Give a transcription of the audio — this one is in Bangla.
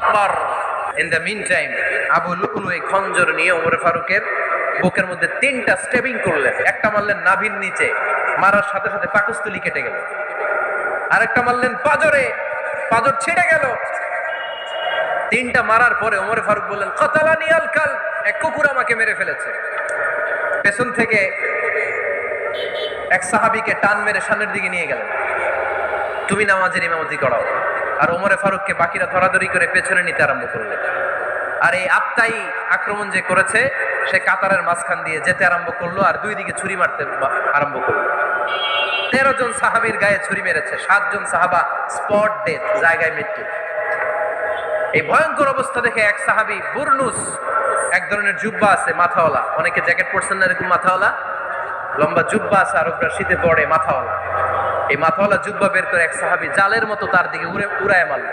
Akbar. In the meantime Abu Lulu এই খঞ্জর নিয়ে ওমর ফারুকের বুকের মধ্যে 3টা স্টেবিং করলেন। একটা মারলেন নাভির নিচে, মারার সাথে সাথে পাকস্থলী কেটে গেল। আরেকটা মারলেন পাজরে, পাজর ছিঁড়ে গেল। 3টা মারার পরে ওমর ফারুক বললেন, কাতালানি আল কাল, এক কুকুর আমাকে মেরে ফেলেছে। পেছন থেকে এক সাহাবীকে টান মেরে সামনের দিকে নিয়ে গেলেন, তুমি নামাজের ইমামতি করাও। আর ওমরে ফারুককে বাকিরা ধরাধরি করে পেছনে নিতে আরম্ভ করলেন। আর এই আপতাই আক্রমণ যে করেছে, সে কাতারের মাঝখান দিয়ে যেতে আরম্ভ করলো আর 2 দিকে ছুরি মারতে আরম্ভ করলো। 13 জন সাহাবীর গায়ে ছুরি মেরেছে, 7 জন সাহাবা স্পট ডেথ, জায়গায় মৃত্যু। এই ভয়ঙ্কর অবস্থা দেখে এক সাহাবী বুরনুস, এক ধরনের জুব্বা আছে মাথাওয়ালা, অনেকে জ্যাকেট পরছেন না এরকম মাথাওয়ালা, লম্বা জুব্বা আছে আরবরা শীতে পড়ে মাথাওয়ালা, এই মাথাওয়ালা জুব্বা বের করে এক সাহাবী জালের মতো তার দিকে উড়ায় মারল।